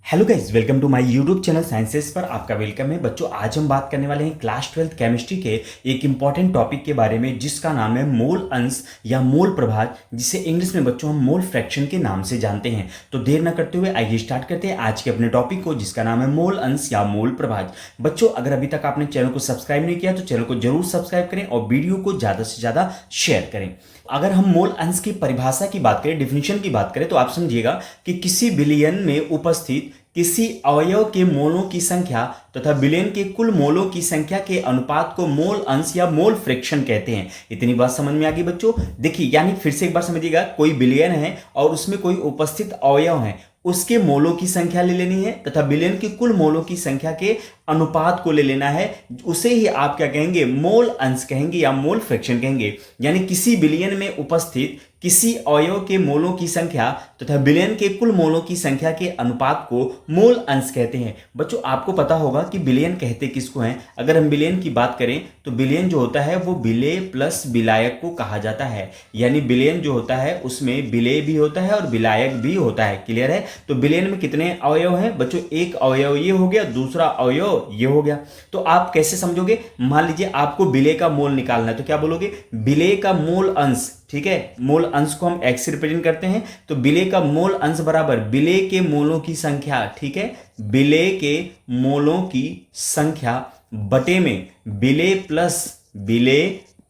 Hello guys, welcome to my YouTube channel sciences पर आपका welcome है। बच्चों, आज हम बात करने वाले हैं क्लास 12th केमिस्ट्री के एक इंपॉर्टेंट टॉपिक के बारे में, जिसका नाम है मोल अंश या मोल प्रभाव, जिसे इंग्लिश में बच्चों हम मोल फ्रैक्शन के नाम से जानते हैं। तो देर न करते हुए आइए स्टार्ट करते हैं आज के अपने टॉपिक को, जिसका नाम है मोल अंश या मोल प्रभाव। बच्चों, अगर अभी तक आपने चैनल को सब्सक्राइब नहीं किया तो चैनल को जरूर सब्सक्राइब करें और वीडियो को ज़्यादा से ज़्यादा शेयर करें। अगर हम मोल अंश की परिभाषा की बात करें, डिफिनीशन की बात करें, तो आप समझिएगा कि किसी बिलियन में उपस्थित किसी अवयव के मोलों की संख्या तथा बिलियन के कुल मोलों की संख्या के अनुपात को मोल अंश या मोल फ्रैक्शन कहते हैं। इतनी बात समझ में आ गई बच्चों? देखिए, यानी फिर से एक बार समझिएगा, कोई बिलियन है और उसमें कोई उपस्थित अवयव है, उसके मोलों की संख्या ले लेनी है तथा बिलियन की कुल मोलों की संख्या के अनुपात को ले लेना है। उसे ही आप क्या कहेंगे? मोल अंश कहेंगे या मोल फ्रैक्शन कहेंगे। यानी किसी बिलियन में उपस्थित किसी अवयव के मोलों की संख्या तथा बिलियन के कुल मोलों की संख्या के अनुपात को मोल अंश कहते हैं। बच्चों, आपको पता होगा कि बिलियन कहते किसको हैं। अगर हम बिलियन की बात करें तो बिलियन जो होता है वो विलेय प्लस विलायक को कहा जाता है। यानी बिलियन जो होता है उसमें विलेय भी होता है और विलायक भी होता है। क्लियर है? तो बिलियन में कितने अवयव हैं बच्चों? एक अवयव ये हो गया, दूसरा अवयव ये हो गया। तो आप कैसे समझोगे? मान लीजिए आपको विलेय का मोल निकालना है, तो क्या बोलोगे? विलेय का मोल अंश। ठीक है, मोल अंश को हम x से रिप्रेजेंट करते हैं, तो विलेय का मोल अंश बराबर विलेय के मोलों की संख्या। ठीक है, विलेय के मोलों की संख्या बटे में विलेय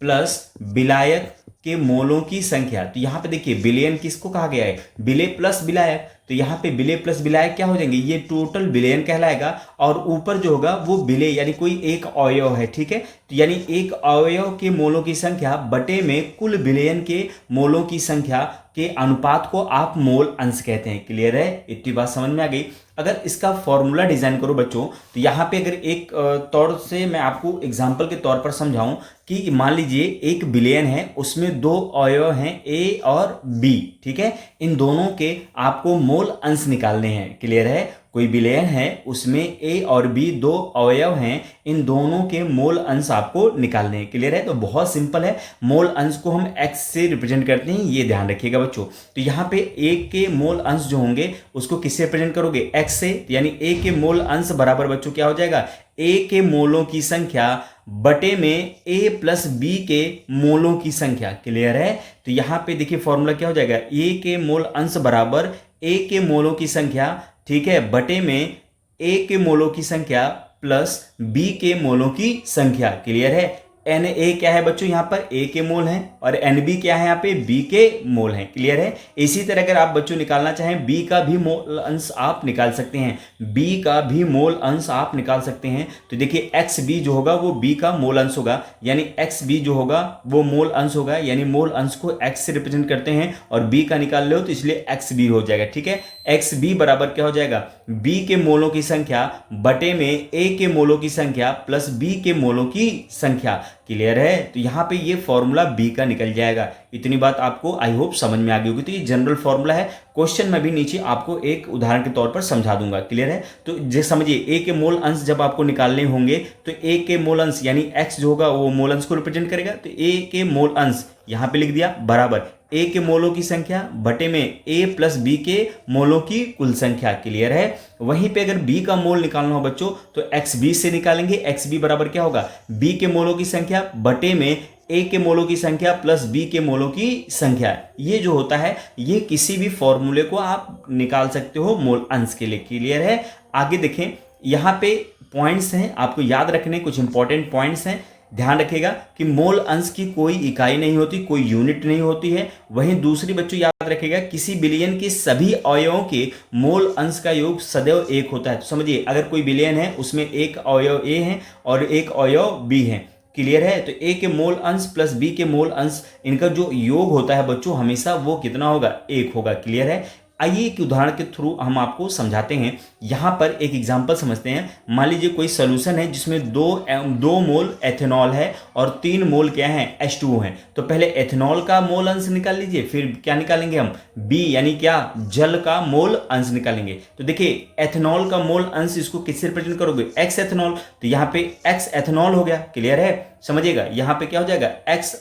प्लस विलायक के मोलों की संख्या। तो यहां पे देखिए, बिलियन किसको कहा गया है? विलेय प्लस विलायक। तो यहां पे विलेय प्लस विलायक क्या हो जाएंगे? ये टोटल बिलियन कहलाएगा और ऊपर जो होगा वो विलेय, यानी कोई एक अवयव है। ठीक है, तो यानी एक अवयव के मोलों की संख्या बटे में कुल बिलियन के मोलों की संख्या के अनुपात को आप मोल अंश कहते हैं। क्लियर है? इतनी बात समझ में आ गई। अगर इसका फॉर्मूला डिजाइन करो बच्चों, तो यहां पे अगर एक तौर से मैं आपको एग्जांपल के तौर पर समझाऊं कि मान लीजिए एक बिलियन है, उसमें दो अवयव हैं ए और बी। ठीक है, इन दोनों के आपको मोल अंश निकालने हैं। क्लियर है? कोई बिलियन है, उसमें ए और बी दो अवयव हैं, इन दोनों के मोल अंश आपको निकालने हैं। क्लियर है? तो बहुत सिंपल है। मोल अंश को हम एक्स से रिप्रेजेंट करते हैं, ये ध्यान रखिएगा बच्चों। तो यहाँ पे ए के मोल अंश जो होंगे उसको किससे रिप्रेजेंट करोगे? एक्स से। यानी ए के मोल अंश बराबर बच्चों क्या हो जाएगा? ए के मोलों की संख्या बटे में ए प्लस बी के मोलों की संख्या। क्लियर है? तो यहां पे देखिए फॉर्मूला क्या हो जाएगा? ए के मोल अंश बराबर ए के मोलों की संख्या, ठीक है, बटे में ए के मोलों की संख्या प्लस बी के मोलों की संख्या। क्लियर है? एन ए क्या है बच्चों? यहां पर ए के मोल हैं और एन बी क्या है? यहाँ पे बी के मोल हैं। क्लियर है? इसी तरह अगर आप बच्चों निकालना चाहें बी का भी मोल अंश आप निकाल सकते हैं, बी का भी मोल अंश आप निकाल सकते हैं। तो देखिए एक्स बी जो होगा वो बी का मोल अंश होगा, यानी एक्स बी जो होगा वो मोल अंश होगा। यानी मोल अंश को एक्स से रिप्रेजेंट करते हैं और बी का निकाल लो तो इसलिए एक्स बी हो जाएगा। ठीक है, एक्स बी बराबर क्या हो जाएगा? बी के मोलों की संख्या बटे में ए के मोलों की संख्या प्लस बी के मोलों की संख्या। क्लियर है? तो यहां पे ये फॉर्मूला बी का निकल जाएगा। इतनी बात आपको आई होप समझ में आ गई होगी। तो ये जनरल फॉर्मूला है, क्वेश्चन में भी नीचे आपको एक उदाहरण के तौर पर समझा दूंगा। क्लियर है? तो जैसे समझिए, ए के मोल अंश जब आपको निकालने होंगे तो ए के मोल अंश यानी एक्स जो होगा वो मोल अंश को रिप्रेजेंट करेगा। तो ए के मोल अंश यहां पे लिख दिया बराबर ए के मोलों की संख्या बटे में ए प्लस बी के मोलों की कुल संख्या। क्लियर है? वहीं पे अगर बी का मोल निकालना हो बच्चों तो एक्स बी से निकालेंगे। एक्स बी बराबर क्या होगा? बी के मोलों की संख्या बटे में ए के मोलों की संख्या प्लस बी के मोलों की संख्या। ये जो होता है, ये किसी भी फॉर्मूले को आप निकाल सकते हो मोल अंश के लिए। क्लियर है? आगे देखें, यहां पे पॉइंट्स हैं आपको याद रखने, कुछ इंपॉर्टेंट पॉइंट्स हैं। ध्यान रखिएगा कि मोल अंश की कोई इकाई नहीं होती, कोई यूनिट नहीं होती है। वहीं दूसरी बच्चों याद रखिएगा, किसी बिलियन के सभी अवयवों के मोल अंश का योग सदैव एक होता है। तो समझिए, अगर कोई बिलियन है उसमें एक अवयव ए है और एक अवयव बी है। क्लियर है? तो ए के मोल अंश प्लस बी के मोल अंश, इनका जो योग होता है बच्चों हमेशा वो कितना होगा? एक होगा। क्लियर है? आइए एक उदाहरण के थ्रू हम आपको समझाते हैं। यहां पर एक एग्जांपल समझते हैं। मान लीजिए कोई सॉल्यूशन है जिसमें दो मोल एथेनॉल है और 3 मोल क्या है? H2O है। तो पहले एथेनॉल का मोल अंश निकाल लीजिए, फिर क्या निकालेंगे हम? बी यानी क्या? जल का मोल अंश निकालेंगे। तो देखिए एथेनॉल का मोल अंश इसको किससे रिप्रेजेंट करोगे? X ethanol. तो यहां पे एक्स एथेनॉल हो गया। क्लियर है? समझिएगा, यहां पे क्या हो जाएगा? एक्स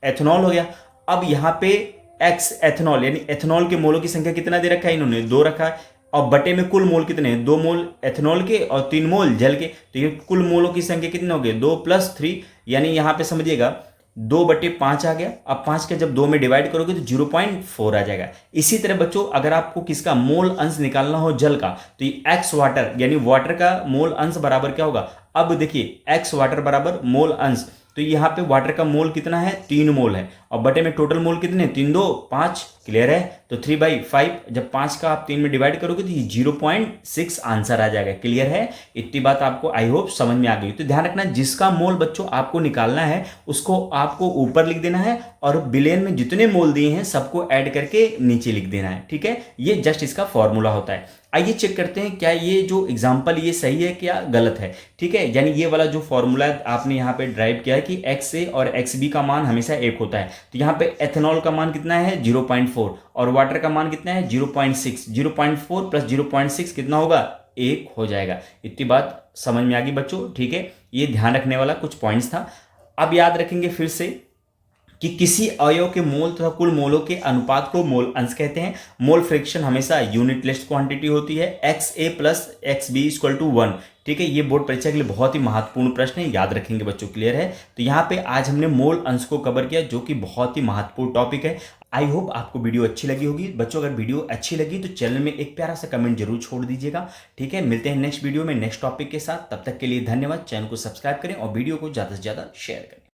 एथेनॉल हो गया। अब यहां पे एक्स एथेनॉल यानी एथेनॉल के मोलों की संख्या कितना दे रखा है? इन्होंने 2 रखा है। और बटे में कुल मोल कितने हैं, 2 मोल एथेनॉल के और 3 मोल जल के, तो ये कुल मोलों की संख्या कितने हो गए, 2 + 3, यानी यहाँ पे समझिएगा 2/5 आ गया। अब 5 के जब 2 में डिवाइड करोगे तो 0.4 आ जाएगा। इसी तरह बच्चों अगर आपको किसका मोल अंश निकालना हो जल का, तो ये x वाटर यानी वाटर का मोल अंश बराबर क्या होगा, अब देखिए x वाटर बराबर मोल अंश, तो यहाँ पे वाटर का मोल कितना है, 3 मोल है, और बटे में टोटल मोल कितने, 3 2 5, क्लियर है। तो 3/5 जब 5 का आप 3 में डिवाइड करोगे तो ये 0.6 आंसर आ जाएगा, क्लियर है। इतनी बात आपको आई होप समझ में आ गई। तो ध्यान रखना जिसका मोल बच्चों आपको निकालना है उसको आपको ऊपर लिख देना है और बिलियन में जितने मोल दिए हैं सबको ऐड करके नीचे लिख देना है, ठीक है। ये जस्ट इसका फॉर्मूला होता है। आइए चेक करते हैं क्या ये जो एग्जाम्पल ये सही है क्या गलत है, ठीक है। यानी ये वाला जो फॉर्मूला आपने यहाँ पे ड्राइव किया है कि XA और XB का मान हमेशा 1 होता है, तो यहाँ पे एथेनॉल का मान कितना है 0.4 और वाटर का मान कितना है 0.6, 0.4 + 0.6 कितना होगा, 1 हो जाएगा। इतनी बात समझ में आ गई बच्चों, ठीक है। ये ध्यान रखने वाला कुछ पॉइंट्स था। अब याद रखेंगे फिर से कि किसी अवयव के मोल तथा कुल मोलों के अनुपात को मोल अंश कहते हैं। मोल फ्रैक्शन हमेशा यूनिटलेस क्वांटिटी होती है, XA + XB = 1, ठीक है। ये बोर्ड परीक्षा के लिए बहुत ही महत्वपूर्ण प्रश्न है, याद रखेंगे बच्चों, क्लियर है। तो यहाँ पे आज हमने मोल अंश को कवर किया जो कि बहुत ही महत्वपूर्ण टॉपिक है। आई होप आपको वीडियो अच्छी लगी होगी बच्चों। अगर वीडियो अच्छी लगी तो चैनल में एक प्यारा सा कमेंट जरूर छोड़ दीजिएगा, ठीक है। मिलते हैं नेक्स्ट वीडियो में नेक्स्ट टॉपिक के साथ, तब तक के लिए धन्यवाद। चैनल को सब्सक्राइब करें और वीडियो को ज़्यादा से ज़्यादा शेयर करें।